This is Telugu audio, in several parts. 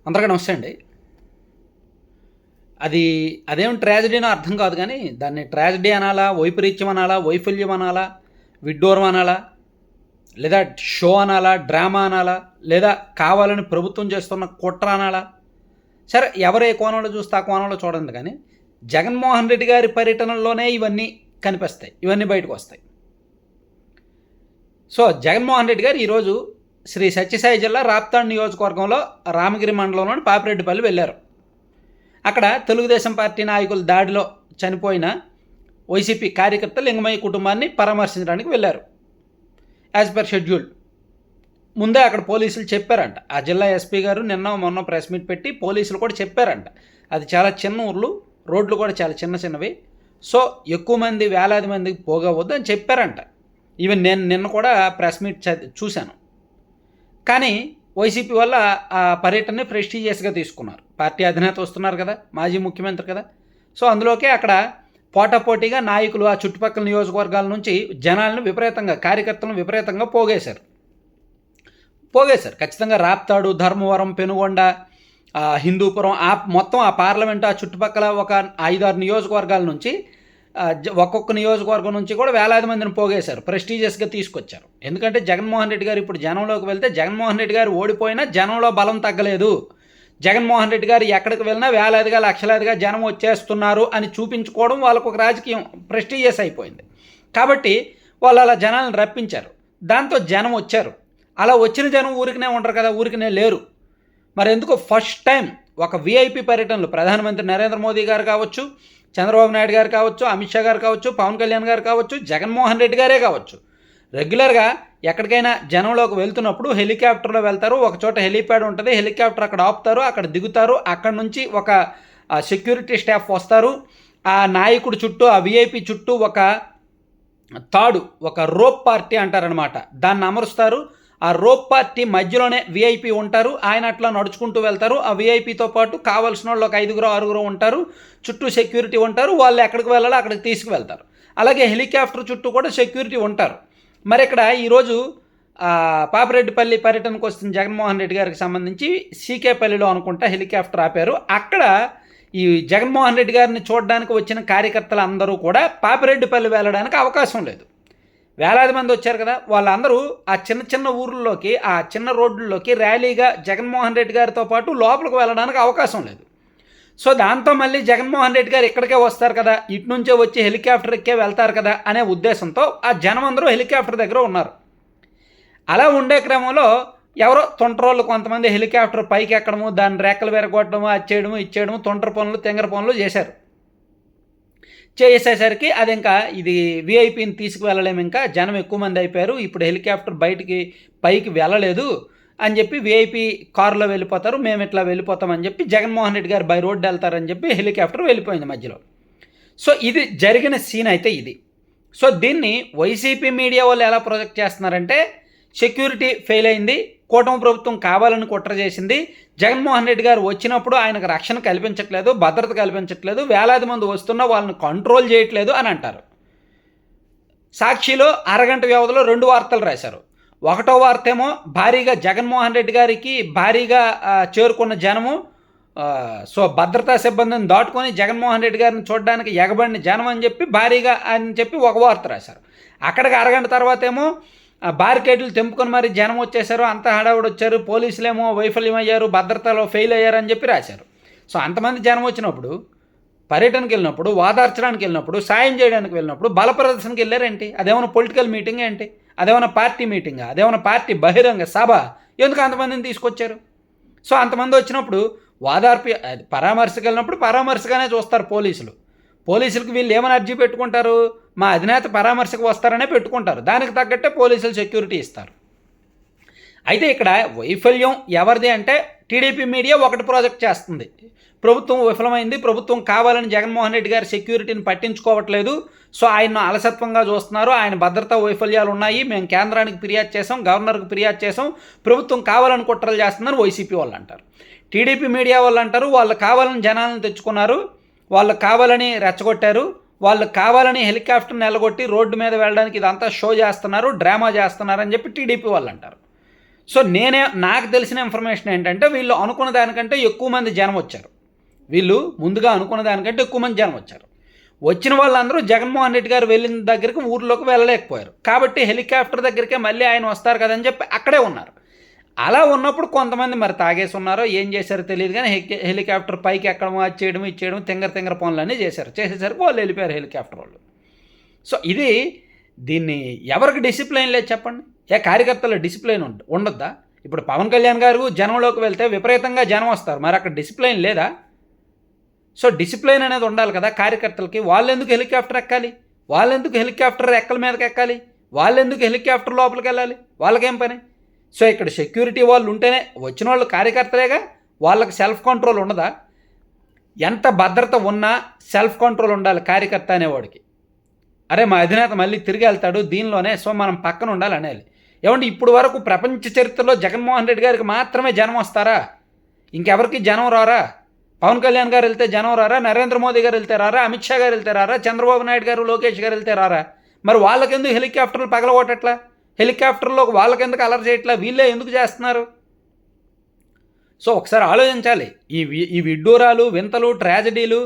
అందరికీ నమస్తే అండి. అదేం ట్రాజడీనో అర్థం కాదు కానీ దాన్ని ట్రాజడీ అనాలా, వైపరీత్యం అనాలా, వైఫల్యం అనాలా, విడ్డూరం అనాలా, లేదా షో అనాలా, డ్రామా అనాలా, లేదా కావాలని ప్రభుత్వం చేస్తున్న కుట్ర అనాలా? సరే, ఎవరు ఏ కోణంలో చూస్తే ఆ కోణంలో చూడండి. కానీ జగన్మోహన్ రెడ్డి గారి పర్యటనలోనే ఇవన్నీ కనిపిస్తాయి, ఇవన్నీ బయటకు వస్తాయి. సో జగన్మోహన్ రెడ్డి గారు ఈరోజు శ్రీ సత్యసాయి జిల్లా రాప్తాడు నియోజకవర్గంలో రామగిరి మండలంలోని పాపిరెడ్డిపల్లి వెళ్ళారు. అక్కడ తెలుగుదేశం పార్టీ నాయకుల దాడిలో చనిపోయిన వైసీపీ కార్యకర్త లింగమయ్య కుటుంబాన్ని పరామర్శించడానికి వెళ్ళారు. యాజ్ పర్ షెడ్యూల్ ముందే అక్కడ పోలీసులు చెప్పారంట. ఆ జిల్లా ఎస్పీ గారు మొన్న ప్రెస్ మీట్ పెట్టి పోలీసులు కూడా చెప్పారంట. అది చాలా చిన్న ఊర్లు, రోడ్లు కూడా చాలా చిన్నవి, సో ఎక్కువ మంది, వేలాది మందికి పోగవద్దు అని చెప్పారంట. ఈవెన్ నేను నిన్న కూడా ప్రెస్ మీట్ చూశాను. కానీ వైసీపీ వల్ల ఆ పర్యటనని ప్రెస్టీజియస్గా తీసుకున్నారు. పార్టీ అధినేత వస్తున్నారు కదా, మాజీ ముఖ్యమంత్రి కదా, సో అందులోకే అక్కడ పోటాపోటీగా నాయకులు ఆ చుట్టుపక్కల నియోజకవర్గాల నుంచి జనాలను విపరీతంగా, కార్యకర్తలను విపరీతంగా పోగేశారు. ఖచ్చితంగా రాప్తాడు, ధర్మవరం, పెనుగొండ, హిందూపురం, మొత్తం ఆ పార్లమెంట్, ఆ చుట్టుపక్కల ఒక 5-6 నియోజకవర్గాల నుంచి, ఒక్కొక్క నియోజకవర్గం నుంచి కూడా వేలాది మందిని పోగేశారు, ప్రెస్టీజియస్గా తీసుకొచ్చారు. ఎందుకంటే జగన్మోహన్ రెడ్డి గారు ఇప్పుడు జనంలోకి వెళ్తే, జగన్మోహన్ రెడ్డి గారు ఓడిపోయినా జనంలో బలం తగ్గలేదు. జగన్మోహన్ రెడ్డి గారు ఎక్కడికి వెళ్ళినా వేలాదిగా, లక్షలాదిగా జనం వచ్చేస్తున్నారు అని చూపించుకోవడం వాళ్ళకు ఒక రాజకీయం ప్రెస్టీజియస్ అయిపోయింది. కాబట్టి వాళ్ళు అలా జనాలను రప్పించారు. దాంతో జనం వచ్చారు. అలా వచ్చిన జనం ఊరికనే ఉండరు కదా, ఊరికనే లేరు. మరి ఎందుకు ఫస్ట్ టైం ఒక విఐపి పర్యటనలు ప్రధానమంత్రి నరేంద్ర మోదీ గారు కావచ్చు, చంద్రబాబు నాయుడు గారు కావచ్చు, అమిత్ షా గారు కావచ్చు, పవన్ కళ్యాణ్ గారు కావచ్చు, జగన్మోహన్ రెడ్డి గారే కావచ్చు, రెగ్యులర్గా ఎక్కడికైనా జనంలోకి వెళ్తున్నప్పుడు హెలికాప్టర్లో వెళ్తారు. ఒక చోట హెలిప్యాడ్ ఉంటుంది, హెలికాప్టర్ అక్కడ ఆపుతారు, అక్కడ దిగుతారు, అక్కడ నుంచి ఒక సెక్యూరిటీ స్టాఫ్ వస్తారు. ఆ నాయకుడు చుట్టూ, ఆ విఐపి చుట్టూ ఒక తాడు, ఒక రోప్ పార్టీ అంటారనమాట, దాన్ని అమరుస్తారు. ఆ రోప్ పార్టీ మధ్యలోనే విఐపి ఉంటారు. ఆయన అట్లా నడుచుకుంటూ వెళ్తారు. ఆ విఐపితో పాటు కావాల్సిన వాళ్ళు ఒక 5-6 ఉంటారు. చుట్టూ సెక్యూరిటీ ఉంటారు. వాళ్ళు ఎక్కడికి వెళ్ళాలో అక్కడికి తీసుకువెళ్తారు. అలాగే హెలికాప్టర్ చుట్టూ కూడా సెక్యూరిటీ ఉంటారు. మరి ఇక్కడ ఈరోజు పాపిరెడ్డిపల్లి పర్యటనకు వస్తున్న జగన్మోహన్ రెడ్డి గారికి సంబంధించి సీకేపల్లిలో అనుకుంటా హెలికాప్టర్ ఆపారు. అక్కడ ఈ జగన్మోహన్ రెడ్డి గారిని చూడడానికి వచ్చిన కార్యకర్తలు అందరూ కూడా పాపిరెడ్డిపల్లి వెళ్ళడానికి అవకాశం లేదు. వేలాది మంది వచ్చారు కదా, వాళ్ళందరూ ఆ చిన్న ఊర్లలోకి, ఆ చిన్న రోడ్లలోకి ర్యాలీగా జగన్మోహన్ రెడ్డి గారితో పాటు లోపలికి వెళ్ళడానికి అవకాశం లేదు. సో దాంతో మళ్ళీ జగన్మోహన్ రెడ్డి గారు ఇక్కడికే వస్తారు కదా, ఇటు నుంచే వచ్చి హెలికాప్టర్ ఎక్కే వెళ్తారు కదా అనే ఉద్దేశంతో ఆ జనం అందరూ హెలికాప్టర్ దగ్గర ఉన్నారు. అలా ఉండే క్రమంలో ఎవరో తొంటరోళ్ళు కొంతమంది హెలికాప్టర్ పైకి ఎక్కడము, దాన్ని రెక్కలు విరగొట్టడము, అది చేయడము, ఇచ్చేయడము, తొంటర పనులు, తెంగర పనులు చేసేసరికి అది ఇంకా ఇది విఐపిని తీసుకువెళ్ళలేము, ఇంకా జనం ఎక్కువ మంది అయిపోయారు, ఇప్పుడు హెలికాప్టర్ పైకి వెళ్ళలేదు అని చెప్పి విఐపి కారులో వెళ్ళిపోతారు, మేము ఇట్లా వెళ్ళిపోతామని చెప్పి జగన్మోహన్ రెడ్డి గారు బై రోడ్డు వెళ్తారని చెప్పి హెలికాప్టర్ వెళ్ళిపోయింది మధ్యలో. సో ఇది జరిగిన సీన్ అయితే ఇది. సో దీన్ని వైసీపీ మీడియా వాళ్ళు ఎలా ప్రొజెక్ట్ చేస్తున్నారంటే, సెక్యూరిటీ ఫెయిల్ అయింది, కూటమి ప్రభుత్వం కావాలని కుట్ర చేసింది, జగన్మోహన్ రెడ్డి గారు వచ్చినప్పుడు ఆయనకు రక్షణ కల్పించట్లేదు, భద్రత కల్పించట్లేదు, వేలాది మంది వస్తున్నా వాళ్ళని కంట్రోల్ చేయట్లేదు అని అంటారు. సాక్షిలో అరగంట వ్యవధిలో 2 వార్తలు రాశారు. ఒకటో వార్త ఏమో భారీగా జగన్మోహన్ రెడ్డి గారికి భారీగా చేరుకున్న జనము, సో భద్రతా సిబ్బందిని దాటుకొని జగన్మోహన్ రెడ్డి గారిని చూడడానికి ఎగబడిన జనం అని చెప్పి భారీగా అని చెప్పి ఒక వార్త రాశారు. అక్కడికి అరగంట తర్వాత ఏమో బారికేడ్లు తెంపుకొని మరి జనం వచ్చేసారు, అంత హడావుడు వచ్చారు, పోలీసులేమో వైఫల్యం అయ్యారు, భద్రతలో ఫెయిల్ అయ్యారు అని చెప్పి రాశారు. సో అంతమంది జనం వచ్చినప్పుడు, పర్యటనకి వెళ్ళినప్పుడు, వాదార్చడానికి వెళ్ళినప్పుడు, సాయం చేయడానికి వెళ్ళినప్పుడు బల ప్రదర్శనకి వెళ్ళారేంటి? అదేమైనా పొలిటికల్ మీటింగ్ ఏంటి? అదేమైనా పార్టీ మీటింగా? అదేమైనా పార్టీ బహిరంగ సభ? ఎందుకు అంతమందిని తీసుకొచ్చారు? సో అంతమంది వచ్చినప్పుడు పరామర్శకు వెళ్ళినప్పుడు పరామర్శగానే చూస్తారు పోలీసులకు వీళ్ళు ఏమని అర్జీ పెట్టుకుంటారు? మా అధినేత పరామర్శకు వస్తారనే పెట్టుకుంటారు. దానికి తగ్గట్టే పోలీసులు సెక్యూరిటీ ఇస్తారు. అయితే ఇక్కడ వైఫల్యం ఎవరిది అంటే, టీడీపీ మీడియా ఒకటి ప్రాజెక్ట్ చేస్తుంది, ప్రభుత్వం విఫలమైంది, ప్రభుత్వం కావాలని జగన్మోహన్ రెడ్డి గారి సెక్యూరిటీని పట్టించుకోవట్లేదు, సో ఆయన్ను అలసత్వంగా చూస్తున్నారు, ఆయన భద్రతా వైఫల్యాలు ఉన్నాయి, మేము కేంద్రానికి ఫిర్యాదు చేసాం, గవర్నర్కి ఫిర్యాదు చేసాం, ప్రభుత్వం కావాలని కుట్రలు చేస్తుందని వైసీపీ వాళ్ళు అంటారు. టీడీపీ మీడియా వాళ్ళు అంటారు, వాళ్ళు కావాలని జనాలను తెచ్చుకున్నారు, వాళ్ళు కావాలని రెచ్చగొట్టారు, వాళ్ళు కావాలని హెలికాప్టర్ని ఎల్లగొట్టి రోడ్డు మీద వెళ్ళడానికి ఇదంతా షో చేస్తున్నారు, డ్రామా చేస్తున్నారు అని చెప్పి టీడీపీ వాళ్ళు అంటారు. సో నాకు తెలిసిన ఇన్ఫర్మేషన్ ఏంటంటే వీళ్ళు అనుకున్న దానికంటే ఎక్కువ మంది జనం వచ్చారు. వీళ్ళు ముందుగా అనుకున్న దానికంటే ఎక్కువ మంది జనం వచ్చారు. వచ్చిన వాళ్ళందరూ జగన్మోహన్ రెడ్డి గారు వెళ్ళిన దగ్గరికి ఊర్లోకి వెళ్ళలేకపోయారు. కాబట్టి హెలికాప్టర్ దగ్గరికే మళ్ళీ ఆయన వస్తారు కదని చెప్పి అక్కడే ఉన్నారు. అలా ఉన్నప్పుడు కొంతమంది మరి తాగేసి ఉన్నారో ఏం చేశారో తెలియదు, కానీ హెలికాప్టర్ పైకి ఎక్కడం, అది చేయడం, ఇది చేయడం, తింగర పనులన్నీ చేసేసరికి వాళ్ళు వెళ్ళిపోయారు హెలికాప్టర్ వాళ్ళు. సో దీన్ని ఎవరికి డిసిప్లైన్ లేదు చెప్పండి? కార్యకర్తల డిసిప్లైన్ ఉండొద్దా? ఇప్పుడు పవన్ కళ్యాణ్ గారు జనంలోకి వెళ్తే విపరీతంగా జనం వస్తారు, మరి అక్కడ డిసిప్లైన్ లేదా? సో డిసిప్లైన్ అనేది ఉండాలి కదా కార్యకర్తలకి. వాళ్ళెందుకు హెలికాప్టర్ ఎక్కాలి? వాళ్ళెందుకు హెలికాప్టర్ రెక్కల మీదకి ఎక్కాలి? వాళ్ళెందుకు హెలికాప్టర్ లోపలికి వెళ్ళాలి? వాళ్ళకేం పని? సో ఇక్కడ సెక్యూరిటీ వాళ్ళు ఉంటేనే వచ్చిన వాళ్ళు కార్యకర్తలేగా, వాళ్ళకి సెల్ఫ్ కంట్రోల్ ఉండదా? ఎంత భద్రత ఉన్నా సెల్ఫ్ కంట్రోల్ ఉండాలి కార్యకర్త అనేవాడికి. అరే మా అధినేత మళ్ళీ తిరిగి వెళ్తాడు దీనిలోనే, సో మనం పక్కన ఉండాలి అనేది. ఏమంటే ఇప్పుడు వరకు ప్రపంచ చరిత్రలో జగన్మోహన్ రెడ్డి గారికి మాత్రమే జనం వస్తారా? ఇంకెవరికి జనం రారా? పవన్ కళ్యాణ్ గారు వెళ్తే జనం రారా? నరేంద్ర మోదీ గారు వెళ్తే రారా? అమిత్ షా గారు వెళ్తే రారా? చంద్రబాబు నాయుడు గారు, లోకేష్ గారు వెళ్తే రారా? మరి వాళ్ళకెందుకు హెలికాప్టర్లు పగలగొట్టట్లా? హెలికాప్టర్లో వాళ్ళకెందుకు అలర్ చేయట్లా? వీళ్ళే ఎందుకు చేస్తున్నారు? సో ఒకసారి ఆలోచించాలి. ఈ విడ్డూరాలు, వింతలు, ట్రాజడీలు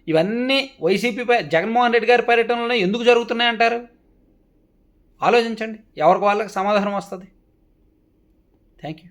ఇవన్నీ వైసీపీ జగన్మోహన్ రెడ్డి గారి పర్యటనలో ఎందుకు జరుగుతున్నాయంటారు? ఆలోచించండి, ఎవరికి వాళ్ళకి సమాధానం వస్తుంది. Thank you.